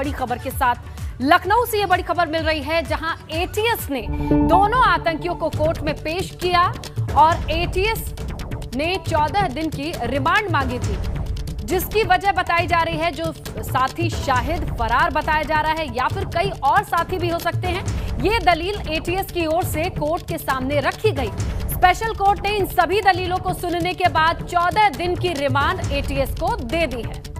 बड़ी खबर के साथ लखनऊ से ये बड़ी खबर मिल रही है, जहां एटीएस ने दोनों आतंकियों को कोर्ट में पेश किया और एटीएस ने 14 दिन की रिमांड मांगी थी, जिसकी वजह बताई जा रही है जो साथी शाहिद फरार बताया जा रहा है या फिर कई और साथी भी हो सकते हैं। ये दलील एटीएस की ओर से कोर्ट के सामने रखी गई। स्पेशल कोर्ट ने इन सभी दलीलों को सुनने के बाद 14 दिन की रिमांड एटीएस को दे दी है।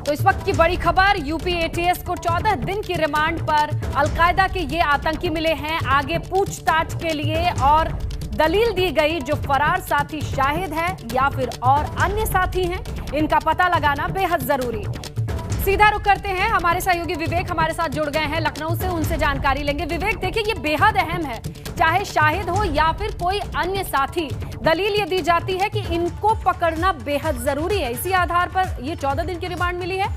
तो इस वक्त की बड़ी खबर, यूपी एटीएस को 14 दिन की रिमांड पर अलकायदा के ये आतंकी मिले हैं आगे पूछताछ के लिए, और दलील दी गई जो फरार साथी शाहिद है या फिर और अन्य साथी हैं, इनका पता लगाना बेहद जरूरी। सीधा रुख करते हैं, हमारे सहयोगी विवेक हमारे साथ जुड़ गए हैं लखनऊ से, उनसे जानकारी लेंगे। विवेक, देखिए ये बेहद अहम है, चाहे शाहिद हो या फिर कोई अन्य साथी, दलील ये दी जाती है कि इनको पकड़ना बेहद जरूरी है, इसी आधार पर ये 14 दिन की रिमांड मिली है।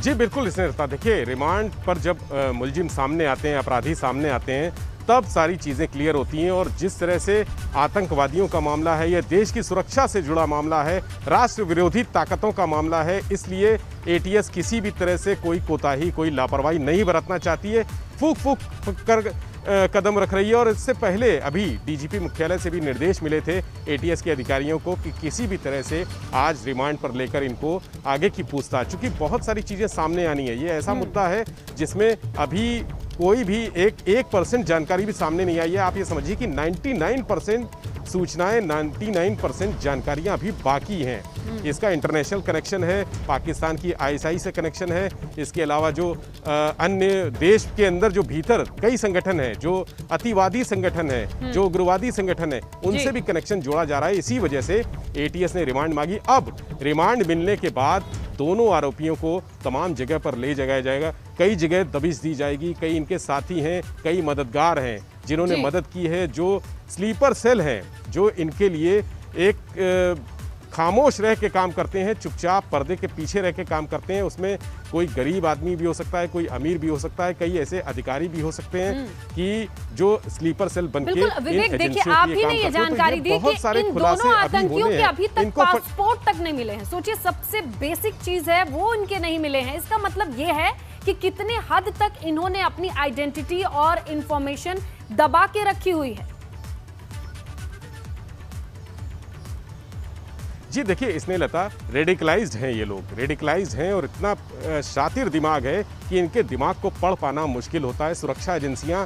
जी बिल्कुल, इसने रहता। देखिए, रिमांड पर जब मुलजिम सामने आते हैं, अपराधी सामने आते हैं, तब सारी चीज़ें क्लियर होती हैं। और जिस तरह से आतंकवादियों का मामला है, यह देश की सुरक्षा से जुड़ा मामला है, राष्ट्र विरोधी ताकतों का मामला है, इसलिए एटीएस किसी भी तरह से कोई कोताही, कोई लापरवाही नहीं बरतना चाहती है, फूक फूक कर कदम रख रही है। और इससे पहले अभी डीजीपी मुख्यालय से भी निर्देश मिले थे एटीएस के अधिकारियों को कि किसी भी तरह से आज रिमांड पर लेकर इनको आगे की पूछताछ, चूँकि बहुत सारी चीज़ें सामने आनी है। ये ऐसा मुद्दा है जिसमें अभी कोई भी 1% जानकारी भी सामने नहीं आई है। आप ये समझिए कि 99% सूचनाएं, 99% जानकारियां अभी बाकी हैं। इसका इंटरनेशनल कनेक्शन है, पाकिस्तान की आईएसआई से कनेक्शन है, इसके अलावा जो अन्य देश के अंदर जो भीतर कई संगठन हैं, जो अतिवादी संगठन है, जो उग्रवादी संगठन है, उनसे भी कनेक्शन जोड़ा जा रहा है। इसी वजह से एटीएस ने रिमांड मांगी। अब रिमांड मिलने के बाद दोनों आरोपियों को तमाम जगह पर ले जाया जाएगा, कई जगह दबिश दी जाएगी, कई इनके साथी हैं, कई मददगार हैं जिन्होंने मदद की है, जो स्लीपर सेल हैं, जो इनके लिए एक खामोश रह के काम करते हैं, चुपचाप पर्दे के पीछे रह के काम करते हैं। उसमें कोई गरीब आदमी भी हो सकता है, कोई अमीर भी हो सकता है, कई ऐसे अधिकारी भी हो सकते हैं कि जो स्लीपर सेल बनके इन एजेंसियों के आप ही काम ने ये करते हैं। जानकारी दी कि इन दोनों आतंकियों के अभी तक पासपोर्ट तक नहीं मिले हैं। सोचिए, सबसे बेसिक चीज है वो इनके नहीं मिले हैं। इसका मतलब ये है कि कितने हद तक इन्होंने अपनी आइडेंटिटी और इंफॉर्मेशन दबा के रखी हुई है। जी देखिए, इसने लता रेडिकलाइज्ड हैं, ये लोग रेडिकलाइज्ड हैं और इतना शातिर दिमाग है कि इनके दिमाग को पढ़ पाना मुश्किल होता है। सुरक्षा एजेंसियां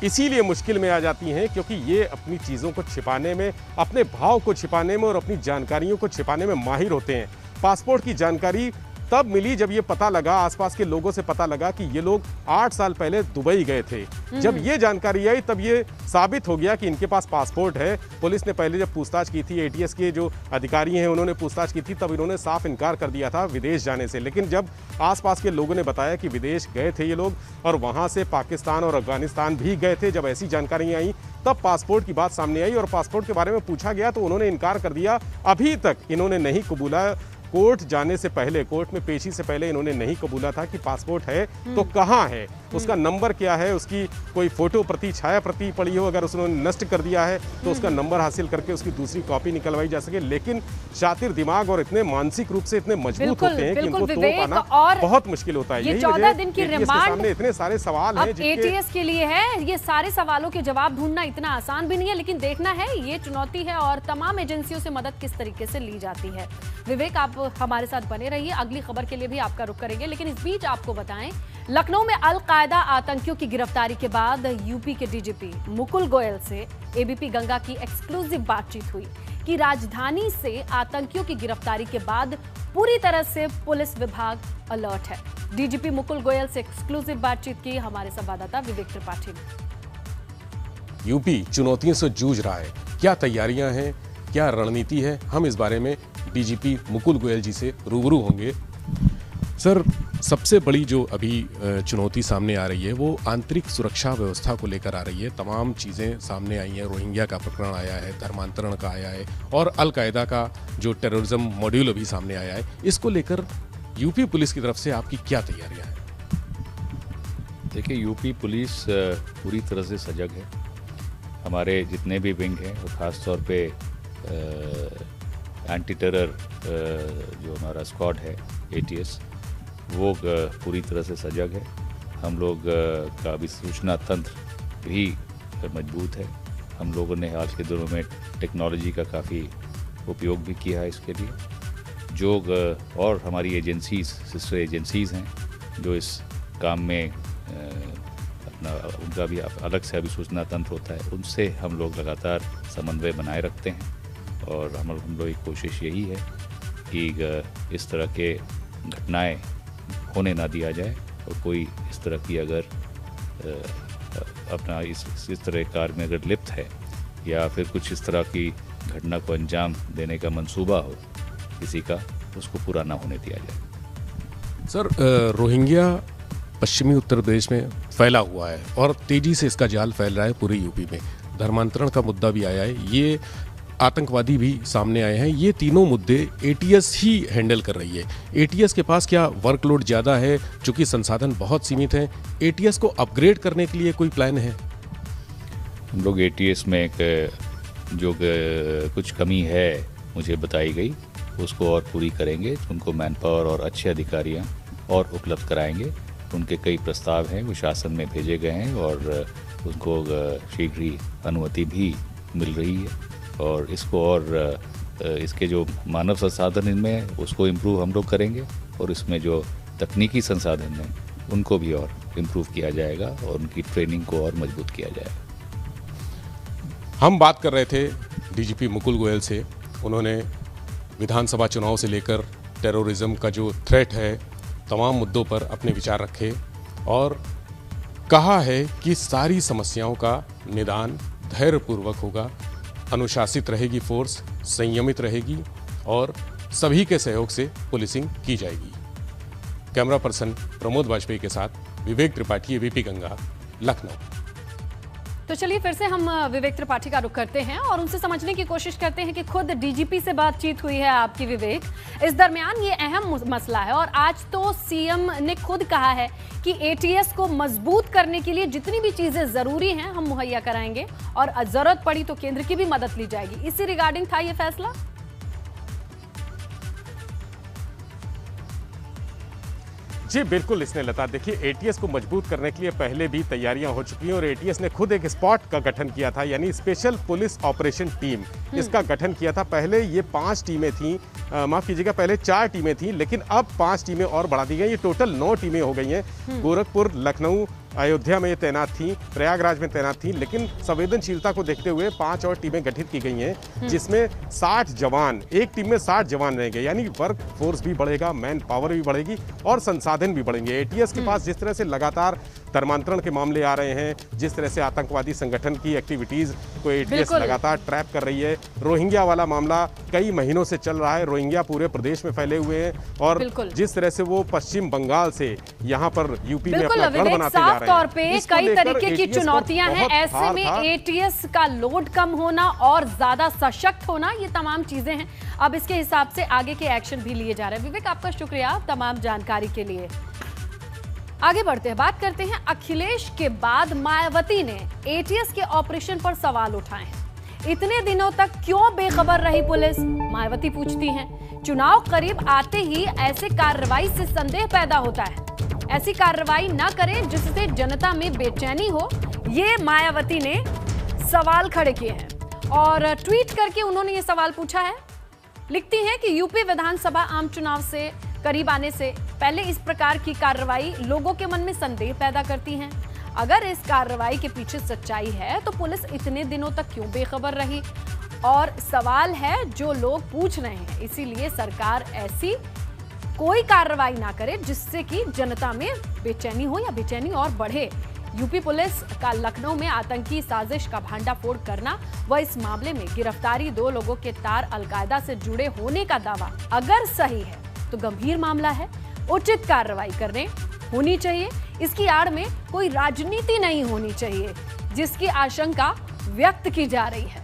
इसीलिए मुश्किल में आ जाती हैं क्योंकि ये अपनी चीज़ों को छिपाने में, अपने भाव को छिपाने में और अपनी जानकारियों को छिपाने में माहिर होते हैं। पासपोर्ट की जानकारी तब मिली जब ये पता लगा, आसपास के लोगों से पता लगा कि ये लोग 8 साल पहले दुबई गए थे। जब ये जानकारी आई तब ये साबित हो गया कि इनके पास पासपोर्ट है। पुलिस ने पहले जब पूछताछ की थी, एटीएस के जो अधिकारी हैं उन्होंने पूछताछ की थी, तब इन्होंने साफ इनकार कर दिया था विदेश जाने से। लेकिन जब आसपास के लोगों ने बताया कि विदेश गए थे ये लोग और वहाँ से पाकिस्तान और अफगानिस्तान भी गए थे, जब ऐसी जानकारियाँ आई तब पासपोर्ट की बात सामने आई और पासपोर्ट के बारे में पूछा गया तो उन्होंने इनकार कर दिया। अभी तक इन्होंने नहीं कबूला, कोर्ट जाने से पहले, कोर्ट में पेशी से पहले इन्होंने नहीं कबूला था कि पासपोर्ट है तो कहाँ है, उसका नंबर क्या है, उसकी कोई फोटो प्रति, छाया प्रति पड़ी हो, अगर उसने नष्ट कर दिया है तो उसका नंबर हासिल करके उसकी दूसरी कॉपी निकलवाई जा सके। लेकिन शातिर दिमाग और इतने मानसिक रूप से इतने मजबूत होते हैं कि इनको तोड़ पाना बहुत मुश्किल होता है। ये 14 दिन की रिमांड इतने सारे सवाल हैं एटीएस के लिए है। ये सारे सवालों के जवाब ढूंढना इतना आसान भी नहीं है, लेकिन देखना है, ये चुनौती है और तमाम एजेंसियों से मदद किस तरीके से ली जाती है। विवेक, आप हमारे साथ बने रहिए, अगली खबर के लिए भी आपका रुख करेंगे। लेकिन इस बीच आपको बताएं, लखनऊ में अलकायदा आतंकियों की गिरफ्तारी के बाद यूपी के डीजीपी मुकुल गोयल से एबीपी गंगा की एक्सक्लूसिव बातचीत हुई कि राजधानी से आतंकियों की गिरफ्तारी के बाद पूरी तरह से पुलिस विभाग अलर्ट है। डीजीपी मुकुल गोयल से एक्सक्लूसिव बातचीत की हमारे संवाददाता विवेक त्रिपाठी ने। यूपी चुनौतियों से जूझ रहा है, क्या तैयारियां हैं, क्या रणनीति है, हम इस बारे में डीजीपी मुकुल गोयल जी से रूबरू होंगे। सर, सबसे बड़ी जो अभी चुनौती सामने आ रही है वो आंतरिक सुरक्षा व्यवस्था को लेकर आ रही है। तमाम चीज़ें सामने आई हैं, रोहिंग्या का प्रकरण आया है, धर्मांतरण का आया है और अलकायदा का जो टेररिज्म मॉड्यूल अभी सामने आया है, इसको लेकर यूपी पुलिस की तरफ से आपकी क्या तैयारियां हैं? देखिए, यूपी पुलिस पूरी तरह से सजग है हमारे जितने भी विंग हैं वो ख़ास तौर पे एंटी टेरर जो हमारा स्क्वाड है ATS वो पूरी तरह से सजग है। हम लोग का भी सूचना तंत्र भी मजबूत है। हम लोगों ने आज के दिनों में टेक्नोलॉजी का काफ़ी उपयोग भी किया है इसके लिए। जो और हमारी एजेंसीज, सिस्टर एजेंसीज़ हैं जो इस काम में अपना उनका भी अलग से अभी सूचना तंत्र होता है, उनसे हम लोग लगातार समन्वय बनाए रखते हैं। और हम लोग की कोशिश यही है कि इस तरह के घटनाएं होने ना दिया जाए और कोई इस तरह की अगर अपना इस तरह कार्य में अगर लिप्त है या फिर कुछ इस तरह की घटना को अंजाम देने का मंसूबा हो किसी का, उसको पूरा ना होने दिया जाए। सर, रोहिंग्या पश्चिमी उत्तर प्रदेश में फैला हुआ है और तेजी से इसका जाल फैल रहा है पूरे यूपी में। धर्मांतरण का मुद्दा भी आया है, ये आतंकवादी भी सामने आए हैं। ये तीनों मुद्दे ATS ही हैंडल कर रही है। ATS के पास क्या वर्कलोड ज़्यादा है, चूँकि संसाधन बहुत सीमित हैं? ATS को अपग्रेड करने के लिए कोई प्लान है? हम लोग ATS में जो कुछ कमी है मुझे बताई गई, उसको और पूरी करेंगे। उनको मैन पावर और अच्छे अधिकारियाँ और उपलब्ध कराएंगे। उनके कई प्रस्ताव हैं वो शासन में भेजे गए हैं और उनको शीघ्र ही अनुमति भी मिल रही है। और इसको और इसके जो मानव संसाधन इनमें उसको इम्प्रूव हम लोग करेंगे और इसमें जो तकनीकी संसाधन हैं उनको भी और इम्प्रूव किया जाएगा और उनकी ट्रेनिंग को और मजबूत किया जाएगा। हम बात कर रहे थे DGP मुकुल गोयल से। उन्होंने विधानसभा चुनाव से लेकर टेररिज्म का जो थ्रेट है, तमाम मुद्दों पर अपने विचार रखे और कहा है कि सारी समस्याओं का निदान धैर्यपूर्वक होगा, अनुशासित रहेगी फोर्स, संयमित रहेगी और सभी के सहयोग से पुलिसिंग की जाएगी। कैमरा पर्सन प्रमोद वाजपेयी के साथ विवेक त्रिपाठी, ABP गंगा, लखनऊ। तो चलिए फिर से हम विवेक त्रिपाठी का रुख करते हैं और उनसे समझने की कोशिश करते हैं कि खुद DGP से बातचीत हुई है आपकी विवेक। इस दरमियान ये अहम मसला है और आज तो CM ने खुद कहा है कि ATS को मजबूत करने के लिए जितनी भी चीजें जरूरी हैं हम मुहैया कराएंगे और जरूरत पड़ी तो केंद्र की भी मदद ली जाएगी। इसी रिगार्डिंग था ये फैसला। जी बिल्कुल इसने लता, देखिए ATS को मजबूत करने के लिए पहले भी तैयारियां हो चुकी हैं और ATS ने खुद एक स्पॉट का गठन किया था, यानी स्पेशल पुलिस ऑपरेशन टीम, इसका गठन किया था। पहले ये 5 टीमें थीं, माफ़ कीजिएगा, पहले 4 टीमें थीं, लेकिन अब 5 टीमें और बढ़ा दी गई। ये टोटल 9 टीमें हो गई हैं। गोरखपुर, लखनऊ, अयोध्या में ये तैनात थी, प्रयागराज में तैनात थी, लेकिन संवेदनशीलता को देखते हुए 5 और टीमें गठित की गई हैं, जिसमें 60 जवान, एक टीम में 60 जवान रहेंगे, यानी वर्क फोर्स भी बढ़ेगा, मैन पावर भी बढ़ेगी और संसाधन भी बढ़ेंगे। ATS के पास जिस तरह से लगातार धर्मांतरण के मामले आ रहे हैं, जिस तरह से आतंकवादी संगठन की एक्टिविटीज को ATS लगातार ट्रैप कर रही है, रोहिंग्या वाला मामला कई महीनों से चल रहा है, रोहिंग्या पूरे प्रदेश में फैले हुए हैं और जिस तरह से वो पश्चिम बंगाल से यहाँ पर यूपी में अपना गढ़ बनाते जा रहे हैं, तौर पे कई तरीके की चुनौतियां हैं। ऐसे में ATS का लोड कम होना और ज्यादा सशक्त होना, ये तमाम चीजें हैं। अब इसके हिसाब से आगे के एक्शन भी लिए जा रहे हैं। विवेक, आपका शुक्रिया तमाम जानकारी के लिए। आगे बढ़ते हैं, बात करते हैं अखिलेश के बाद मायावती ने ATS के ऑपरेशन पर सवाल उठाए हैं। इतने दिनों तक क्यों बेखबर रही पुलिस, मायावती पूछती हैं। चुनाव करीब आते ही ऐसे कार्रवाई से संदेह पैदा होता है। ऐसी कार्रवाई ना करें जिससे जनता में बेचैनी हो, ये मायावती ने सवाल खड़े किए हैं और ट्वीट करके उन्होंने ये सवाल पूछा है। लिखती हैं कि यूपी विधानसभा आम चुनाव से करीब आने से पहले इस प्रकार की कार्रवाई लोगों के मन में संदेह पैदा करती हैं। अगर इस कार्रवाई के पीछे सच्चाई है तो पुलिस इतने दिनों तक क्यों बेखबर रही, और सवाल है जो लोग पूछ रहे हैं। इसीलिए सरकार ऐसी कोई कार्रवाई ना करे जिससे कि जनता में बेचैनी हो या बेचैनी और बढ़े। यूपी पुलिस का लखनऊ में आतंकी साजिश का भांडाफोड़ करना व इस मामले में गिरफ्तारी 2 लोगों के तार अलकायदा से जुड़े होने का दावा अगर सही है तो गंभीर मामला है, उचित कार्रवाई करने होनी चाहिए। इसकी आड़ में कोई राजनीति नहीं होनी चाहिए जिसकी आशंका व्यक्त की जा रही है।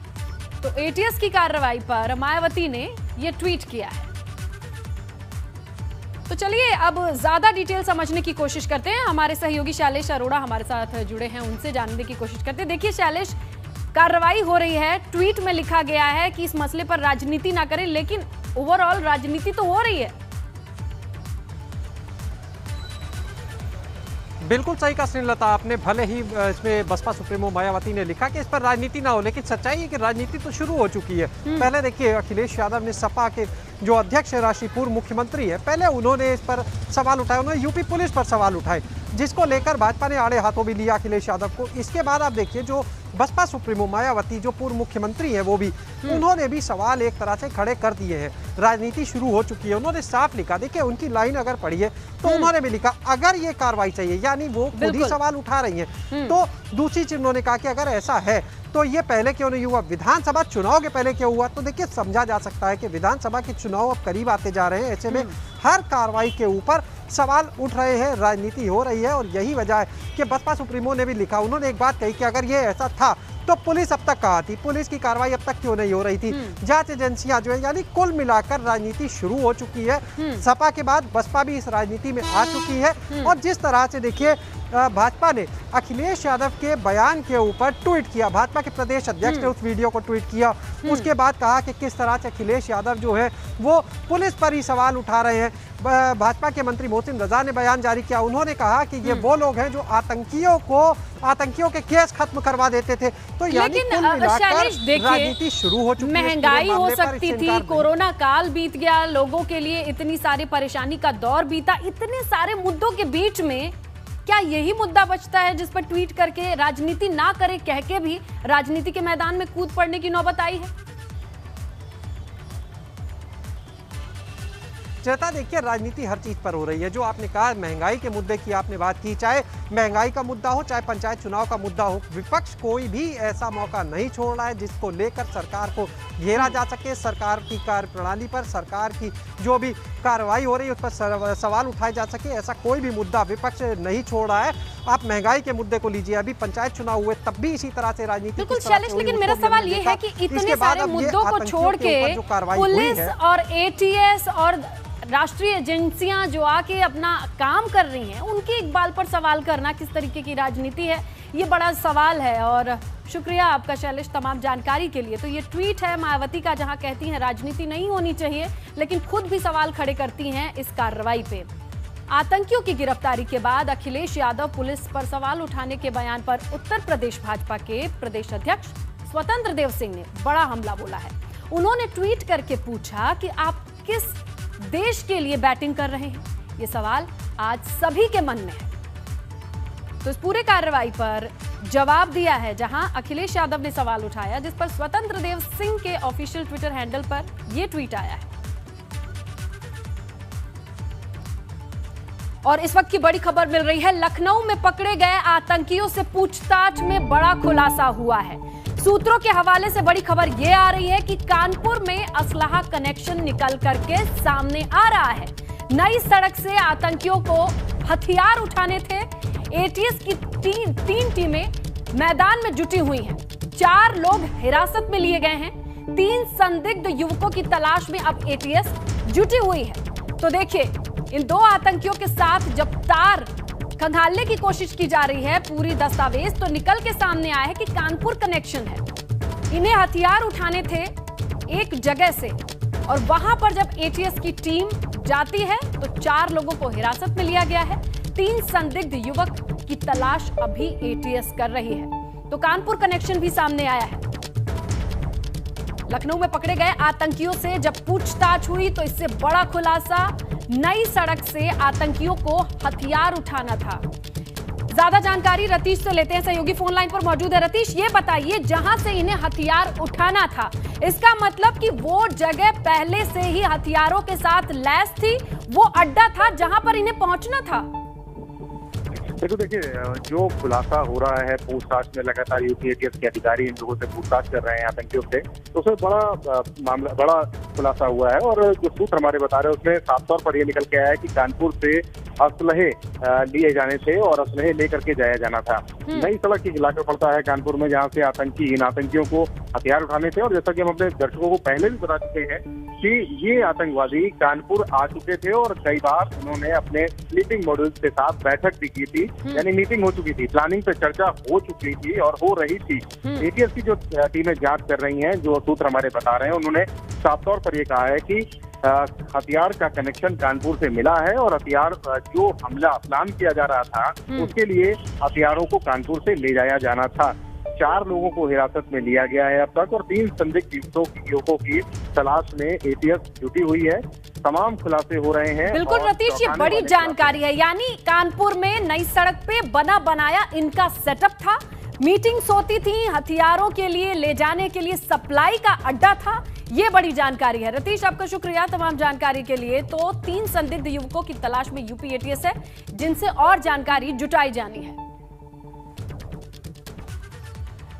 तो ATS की कार्रवाई पर मायावती ने यह ट्वीट किया है। तो चलिए अब ज्यादा डिटेल समझने की कोशिश करते हैं। हमारे सहयोगी शैलेश अरोड़ा हमारे साथ जुड़े हैं, उनसे जानने की कोशिश करते हैं। देखिए शैलेश, कार्रवाई हो रही है। ट्वीट में लिखा गया है कि इस मसले पर राजनीति ना करें, लेकिन ओवरऑल राजनीति तो हो रही है। बिल्कुल सही कहा स्नेहलता आपने। भले ही इसमें बसपा सुप्रीमो मायावती ने लिखा कि इस पर राजनीति ना हो, लेकिन सच्चाई है कि राजनीति तो शुरू हो चुकी है। पहले देखिए, अखिलेश यादव ने सपा के जो अध्यक्ष है, राष्ट्रीय पूर्व मुख्यमंत्री है, पहले उन्होंने इस पर सवाल उठाए, उन्होंने यूपी पुलिस पर सवाल उठाए, जिसको लेकर भाजपा ने आड़े हाथों भी लिया अखिलेश यादव को। इसके बाद आप देखिए, जो बसपा सुप्रीमो मायावती जो पूर्व मुख्यमंत्री है, वो भी उन्होंने भी सवाल एक तरह से खड़े कर दिए हैं। राजनीति शुरू हो चुकी है। उन्होंने साफ लिखा, देखिए उनकी लाइन अगर पढ़िए तो उन्होंने भी लिखा अगर ये कार्रवाई चाहिए, यानी वो खुद ही सवाल उठा रही हैं। तो दूसरी चीज उन्होंने कहा कि अगर ऐसा है तो ये पहले क्यों नहीं हुआ, विधानसभा चुनाव के पहले क्यों हुआ। तो देखिए, समझा जा सकता है कि विधानसभा के चुनाव अब करीब आते जा रहे हैं, ऐसे में हर कार्रवाई के ऊपर सवाल उठ रहे हैं, राजनीति हो रही है। और यही वजह है कि बसपा सुप्रीमो ने भी लिखा, उन्होंने एक बात कही कि अगर ये ऐसा था तो पुलिस अब तक कहाँ थी, पुलिस की कार्रवाई अब तक क्यों नहीं हो रही थी, जांच एजेंसियां जो है, यानी कुल मिलाकर राजनीति शुरू हो चुकी है। सपा के बाद बसपा भी इस राजनीति में आ चुकी है। और जिस तरह से देखिए, भाजपा ने अखिलेश यादव के बयान के ऊपर ट्वीट किया, भाजपा के प्रदेश अध्यक्ष ने उस वीडियो को ट्वीट किया, उसके बाद कहा कि किस तरह से अखिलेश यादव जो है वो पुलिस पर ही सवाल उठा रहे हैं। भाजपा के मंत्री मोहसिन रजा ने बयान जारी किया, उन्होंने कहा कि ये वो लोग हैं जो आतंकियों के केस खत्म करवा देते थे। तो यानी कुल मिलाकर राजनीति शुरू हो चुकी है। महंगाई हो सकती थी, कोरोना काल बीत गया, लोगों के लिए इतनी सारी परेशानी का दौर बीता, इतने सारे मुद्दों के बीच में क्या यही मुद्दा बचता है जिस पर ट्वीट करके राजनीति ना करे कह के भी राजनीति के मैदान में कूद पड़ने की नौबत आई है? चेता, देखिए राजनीति हर चीज पर हो रही है। जो आपने कहा महंगाई के मुद्दे की आपने बात की, चाहे महंगाई का मुद्दा हो, चाहे पंचायत चुनाव का मुद्दा हो, विपक्ष कोई भी ऐसा मौका नहीं छोड़ रहा है जिसको लेकर सरकार को घेरा जा सके। सरकार की कार्यप्रणाली पर, सरकार की जो भी कार्रवाई हो रही है उस पर सवाल उठाए जा सके, ऐसा कोई भी मुद्दा विपक्ष नहीं छोड़ रहा है। आप महंगाई के मुद्दे को लीजिए, अभी पंचायत चुनाव हुए तब भी इसी तरह से राजनीति। बिल्कुल शैलेश, लेकिन मेरा सवाल ये है कि इतने सारे मुद्दों को छोड़ के पुलिस और एटीएस और राष्ट्रीय एजेंसियां जो आके अपना काम कर रही हैं, उनके इकबाल पर सवाल करना किस तरीके की राजनीति है, ये बड़ा सवाल है। और शुक्रिया आपका शैलेश तमाम जानकारी के लिए। तो ये ट्वीट है मायावती का, जहां कहती हैं राजनीति नहीं होनी चाहिए, लेकिन खुद भी सवाल खड़े करती हैं इस कार्रवाई पे। आतंकियों की गिरफ्तारी के बाद अखिलेश यादव पुलिस पर सवाल उठाने के बयान पर उत्तर प्रदेश भाजपा के प्रदेश अध्यक्ष स्वतंत्र देव सिंह ने बड़ा हमला बोला है। उन्होंने ट्वीट करके पूछा कि आप किस देश के लिए बैटिंग कर रहे हैं, ये सवाल आज सभी के मन में है। तो इस पूरे कार्रवाई पर जवाब दिया है, जहां अखिलेश यादव ने सवाल उठाया, जिस पर स्वतंत्र देव सिंह के ऑफिशियल ट्विटर हैंडल पर यह ट्वीट आया है। और इस वक्त की बड़ी खबर मिल रही है, लखनऊ में पकड़े गए आतंकियों से पूछताछ में बड़ा खुलासा हुआ है। सूत्रों के हवाले से बड़ी खबर यह आ रही है कि कानपुर में असलहा कनेक्शन निकल करके सामने आ रहा है। नई सड़क से आतंकियों को हथियार उठाने थे। एटीएस की तीन टीमें मैदान में जुटी हुई हैं। 4 लोग हिरासत में लिए गए हैं। 3 संदिग्ध युवकों की तलाश में अब एटीएस जुटी हुई है। तो देखिए, इन 2 आतंकियों के साथ जब तार खंगालने की कोशिश की जा रही है, पूरी दस्तावेज, तो निकल के सामने आया है कि कानपुर कनेक्शन है। इन्हें हथियार उठाने थे एक जगह से, और वहां पर जब एटीएस की टीम जाती है तो 4 लोगों को हिरासत में लिया गया है। 3 संदिग्ध युवक की तलाश अभी एटीएस कर रही है। तो कानपुर कनेक्शन भी सामने आया है। लखनऊ में पकड़े गए आतंकियों से जब पूछताछ हुई तो इससे बड़ा खुलासा, नई सड़क से आतंकियों को हथियार उठाना था। ज्यादा जानकारी रतीश से लेते हैं, सहयोगी फोन लाइन पर मौजूद है। रतीश, ये बताइए, जहां से इन्हें हथियार उठाना था, इसका मतलब कि वो जगह पहले से ही हथियारों के साथ लैस थी, वो अड्डा था जहां पर इन्हें पहुंचना था? देखो, देखिए, जो खुलासा हो रहा है पूछताछ में, लगातार यूपी एटीएस के अधिकारी इन लोगों से पूछताछ कर रहे हैं आतंकियों से, तो उसमें बड़ा खुलासा हुआ है। और जो सूत्र हमारे बता रहे हैं उसमें साफ तौर पर यह निकल के आया है कि कानपुर से असलहे लिए जाने थे और असलहे लेकर के जाया जाना था। नई सड़क की इलाका पड़ता है कानपुर में, जहाँ से इन आतंकियों को हथियार उठाने थे। और जैसा कि हम अपने दर्शकों को पहले भी बता चुके हैं कि ये आतंकवादी कानपुर आ चुके थे और कई बार उन्होंने अपने स्लीपिंग मॉड्यूल्स के साथ बैठक भी की थी, यानी मीटिंग हो चुकी थी, प्लानिंग पे चर्चा हो चुकी थी और हो रही थी। एटीएस की जो टीमें जांच कर रही हैं, जो सूत्र हमारे बता रहे हैं, उन्होंने साफ तौर पर ये कहा है कि हथियार का कनेक्शन कानपुर से मिला है और हथियार जो हमला प्लान किया जा रहा था उसके लिए हथियारों को कानपुर से ले जाया जाना था। 4 लोगों को हिरासत में लिया गया है अब तक और 3 संदिग्ध युवकों की तलाश में एटीएस जुटी हुई है। तमाम खुलासे हो रहे हैं। बिल्कुल रतीश, ये बड़ी जानकारी है। यानी कानपुर में नई सड़क पे बना बनाया इनका सेटअप था, मीटिंग्स होती थी, हथियारों के लिए ले जाने के लिए सप्लाई का अड्डा था। ये बड़ी जानकारी है। रतीश, आपका शुक्रिया तमाम जानकारी के लिए। तो 3 संदिग्ध युवकों की तलाश में यूपी एटीएस है, जिनसे और जानकारी जुटाई जानी है।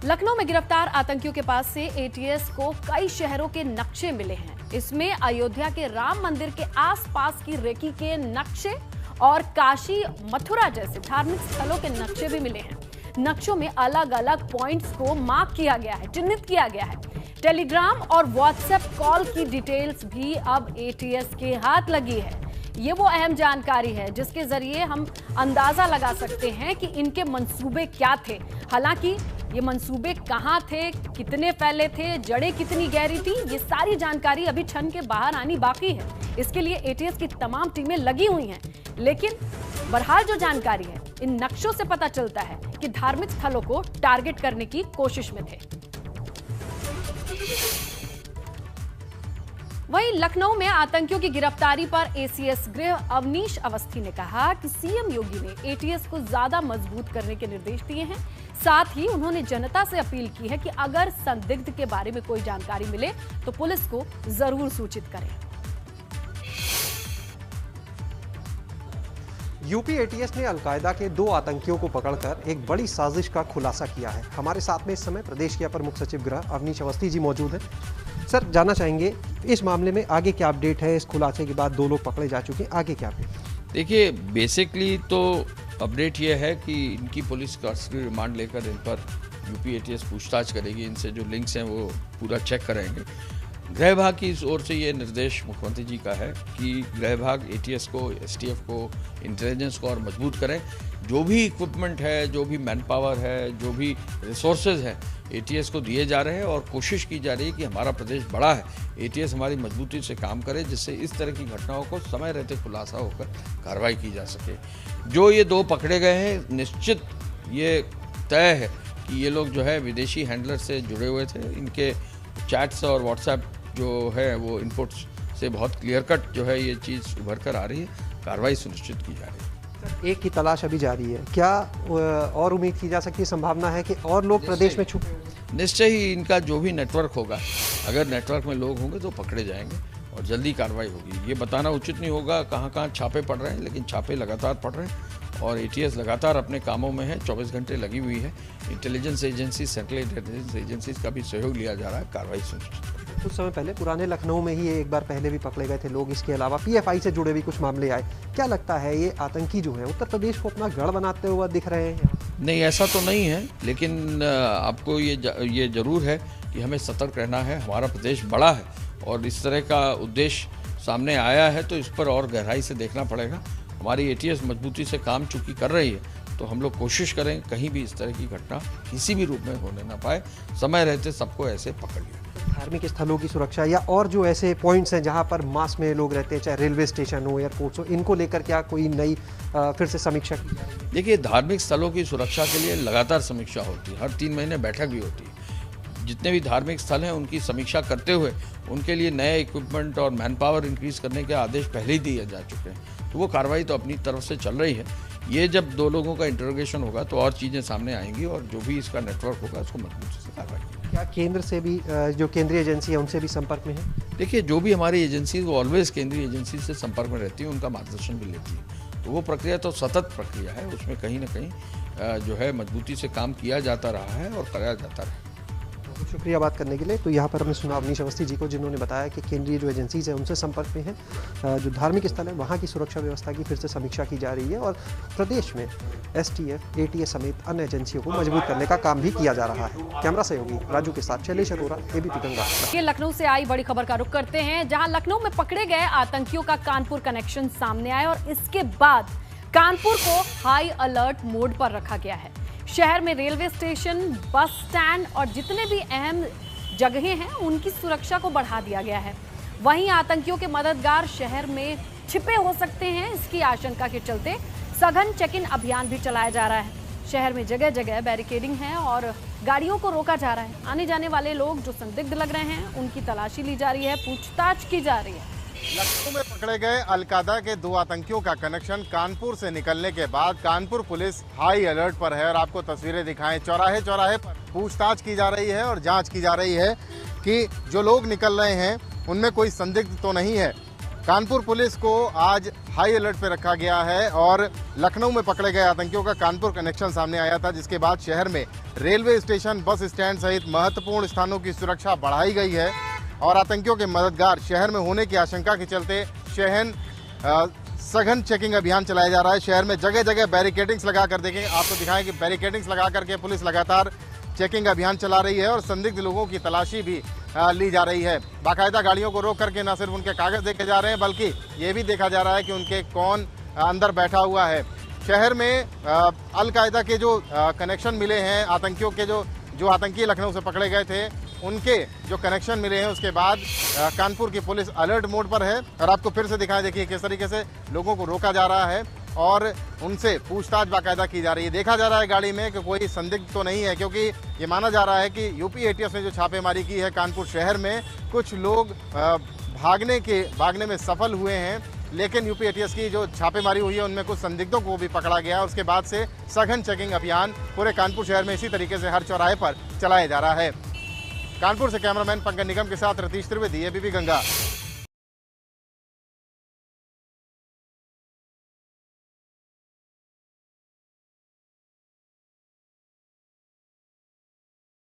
लखनऊ में गिरफ्तार आतंकियों के पास से एटीएस को कई शहरों के नक्शे मिले हैं। इसमें अयोध्या के राम मंदिर के आसपास की रेकी के नक्शे और काशी मथुरा जैसे धार्मिक स्थलों के नक्शे भी मिले हैं। नक्शों में अलग अलग पॉइंट्स को मार्क किया गया है, चिन्हित किया गया है। टेलीग्राम और व्हाट्सएप कॉल की डिटेल्स भी अब एटीएस के हाथ लगी है। ये वो अहम जानकारी है जिसके जरिए हम अंदाजा लगा सकते हैं कि इनके मंसूबे क्या थे। हालांकि ये मंसूबे कहां थे, कितने फैले थे, जड़ें कितनी गहरी थी, ये सारी जानकारी अभी छन के बाहर आनी बाकी है। इसके लिए एटीएस की तमाम टीमें लगी हुई हैं। लेकिन बहरहाल जो जानकारी है, इन नक्शों से पता चलता है कि धार्मिक स्थलों को टारगेट करने की कोशिश में थे। वहीं लखनऊ में आतंकियों की गिरफ्तारी पर एसीएस गृह अवनीश अवस्थी ने कहा कि सीएम योगी ने एटीएस को ज्यादा मजबूत करने के निर्देश दिए हैं। साथ ही उन्होंने जनता से अपील की है कि अगर संदिग्ध के बारे में कोई जानकारी मिले तो पुलिस को जरूर सूचित करें। यूपी एटीएस ने अलकायदा के 2 आतंकियों को पकड़कर एक बड़ी साजिश का खुलासा किया है। हमारे साथ में इस समय प्रदेश के अपर मुख्य सचिव गृह अवनीश अवस्थी जी मौजूद हैं। सर, जानना चाहेंगे इस मामले में आगे क्या अपडेट है? इस खुलासे के बाद 2 लोग पकड़े जा चुके हैं, आगे क्या अपडेट? देखिए, बेसिकली तो अपडेट ये है कि इनकी पुलिस कस्टडी रिमांड लेकर इन पर यूपी एटीएस पूछताछ करेगी। इनसे जो लिंक्स हैं वो पूरा चेक कराएंगे। गृह विभाग की ओर से ये निर्देश मुख्यमंत्री जी का है कि गृह विभाग एटीएस को, एसटीएफ को, इंटेलिजेंस को और मजबूत करें। जो भी इक्विपमेंट है, जो भी मैन पावर है, जो भी रिसोर्सेज हैं, एटीएस को दिए जा रहे हैं और कोशिश की जा रही है कि हमारा प्रदेश बड़ा है, एटीएस हमारी मजबूती से काम करे, जिससे इस तरह की घटनाओं को समय रहते खुलासा होकर कार्रवाई की जा सके। जो ये 2 पकड़े गए हैं, निश्चित ये तय है कि ये लोग जो है विदेशी हैंडलर से जुड़े हुए थे। इनके चैट्स और व्हाट्सएप जो है वो इनपुट्स से बहुत क्लियर कट जो है ये चीज़ उभर कर आ रही है। कार्रवाई सुनिश्चित की जा रही है। एक की तलाश अभी जारी है, क्या और उम्मीद की जा सकती है, संभावना है कि और लोग प्रदेश में छुपे? निश्चय ही इनका जो भी नेटवर्क होगा, अगर नेटवर्क में लोग होंगे तो पकड़े जाएंगे और जल्दी कार्रवाई होगी। ये बताना उचित नहीं होगा कहाँ कहाँ छापे पड़ रहे हैं, लेकिन छापे लगातार पड़ रहे हैं और एटीएस लगातार अपने कामों में है, 24 घंटे लगी हुई है। Intelligence agency, central intelligence agencies का भी सहयोग लिया जा रहा है कार्रवाई सुनिश्चित। कुछ समय पहले पुराने लखनऊ में ही एक बार पहले भी पकड़े गए थे लोग। इसके अलावा पीएफआई से जुड़े भी कुछ मामले आए। क्या लगता है ये आतंकी जो है उत्तर प्रदेश को अपना गढ़ बनाते हुए दिख रहे हैं? नहीं, ऐसा तो नहीं है, लेकिन आपको ये जरूर है कि हमें सतर्क रहना है। हमारा प्रदेश बड़ा है और इस तरह का उद्देश्य सामने आया है तो इस पर और गहराई से देखना पड़ेगा। हमारी एटीएस मजबूती से काम चूंकि कर रही है तो हम लोग कोशिश करें कहीं भी इस तरह की घटना किसी भी रूप में होने ना पाए, समय रहते सबको ऐसे पकड़ लिया। धार्मिक स्थलों की सुरक्षा या और जो ऐसे पॉइंट्स हैं जहां पर मास में लोग रहते हैं, चाहे रेलवे स्टेशन हो, एयरपोर्ट्स हो, इनको लेकर क्या कोई नई फिर से समीक्षा की जा रही है? देखिए, धार्मिक स्थलों की सुरक्षा के लिए लगातार समीक्षा होती है, हर 3 महीने बैठक भी होती है। जितने भी धार्मिक स्थल हैं उनकी समीक्षा करते हुए उनके लिए नए इक्विपमेंट और मैन पावर इंक्रीज करने के आदेश पहले ही दिए जा चुके हैं। तो वो कार्रवाई तो अपनी तरफ से चल रही है। ये जब 2 लोगों का इंटरोगेशन होगा तो और चीज़ें सामने आएंगी और जो भी इसका नेटवर्क होगा उसको मजबूती से कार्रवाई की। क्या केंद्र से भी जो केंद्रीय एजेंसी है उनसे भी संपर्क में है? देखिए, जो भी हमारी एजेंसी वो ऑलवेज केंद्रीय एजेंसी से संपर्क में रहती है, उनका मार्गदर्शन भी लेती है। तो वो प्रक्रिया तो सतत प्रक्रिया है, उसमें कहीं ना कहीं जो है मजबूती से काम किया जाता रहा है और कराया जाता रहा है। शुक्रिया बात करने के लिए। तो यहाँ पर हमने सुना अवनीश अवस्थी जी को, जिन्होंने बताया कि केंद्रीय जो एजेंसीज है उनसे संपर्क में है। जो धार्मिक स्थल है वहाँ की सुरक्षा व्यवस्था की फिर से समीक्षा की जा रही है और प्रदेश में STF, ATS समेत अन्य एजेंसियों को मजबूत करने का काम भी किया जा रहा है। कैमरा सहयोगी राजू के साथ शैलेश अरोरा, ABP गंगा। ये लखनऊ से आई बड़ी खबर का रुख करते हैं, जहां लखनऊ में पकड़े गए आतंकियों का कानपुर कनेक्शन सामने आया और इसके बाद कानपुर को हाई अलर्ट मोड पर रखा गया है। शहर में रेलवे स्टेशन, बस स्टैंड और जितने भी अहम जगहें हैं उनकी सुरक्षा को बढ़ा दिया गया है। वहीं आतंकियों के मददगार शहर में छिपे हो सकते हैं, इसकी आशंका के चलते सघन चेकिंग अभियान भी चलाया जा रहा है। शहर में जगह जगह बैरिकेडिंग है और गाड़ियों को रोका जा रहा है। आने जाने वाले लोग जो संदिग्ध लग रहे हैं उनकी तलाशी ली जा रही है, पूछताछ की जा रही है। लखनऊ में पकड़े गए अलकायदा के 2 आतंकियों का कनेक्शन कानपुर से निकलने के बाद कानपुर पुलिस हाई अलर्ट पर है और आपको तस्वीरें दिखाएं। चौराहे चौराहे पर पूछताछ की जा रही है और जांच की जा रही है कि जो लोग निकल रहे हैं उनमें कोई संदिग्ध तो नहीं है। कानपुर पुलिस को आज हाई अलर्ट पर रखा गया है और लखनऊ में पकड़े गए आतंकियों का कानपुर कनेक्शन सामने आया था, जिसके बाद शहर में रेलवे स्टेशन, बस स्टैंड सहित महत्वपूर्ण स्थानों की सुरक्षा बढ़ाई गई है और आतंकियों के मददगार शहर में होने की आशंका के चलते सघन चेकिंग अभियान चलाया जा रहा है। शहर में जगह जगह बैरिकेडिंग्स लगाकर देखें, आपको दिखाएं कि बैरिकेडिंग्स लगा करके पुलिस लगातार चेकिंग अभियान चला रही है और संदिग्ध लोगों की तलाशी भी ली जा रही है। बाकायदा गाड़ियों को रोक करके न सिर्फ उनके कागज देखे जा रहे हैं बल्कि ये भी देखा जा रहा है कि उनके कौन अंदर बैठा हुआ है। शहर में अलकायदा के जो कनेक्शन मिले हैं, आतंकियों के जो आतंकी लखनऊ से पकड़े गए थे उनके जो कनेक्शन मिले हैं, उसके बाद कानपुर की पुलिस अलर्ट मोड पर है और आपको फिर से दिखाएं, देखिए किस तरीके से लोगों को रोका जा रहा है और उनसे पूछताछ बाकायदा की जा रही है। देखा जा रहा है गाड़ी में कि कोई संदिग्ध तो नहीं है, क्योंकि ये माना जा रहा है कि यूपी ATF ने जो छापेमारी की है कानपुर शहर में, कुछ लोग भागने में सफल हुए हैं, लेकिन यूपी ATF की जो छापेमारी हुई है उनमें कुछ संदिग्धों को भी पकड़ा गया है। उसके बाद से सघन चेकिंग अभियान पूरे कानपुर शहर में इसी तरीके से हर चौराहे पर चलाया जा रहा है। कानपुर से कैमरामैन पंकज निगम के साथ रतीश त्रिवेदी, ABP गंगा।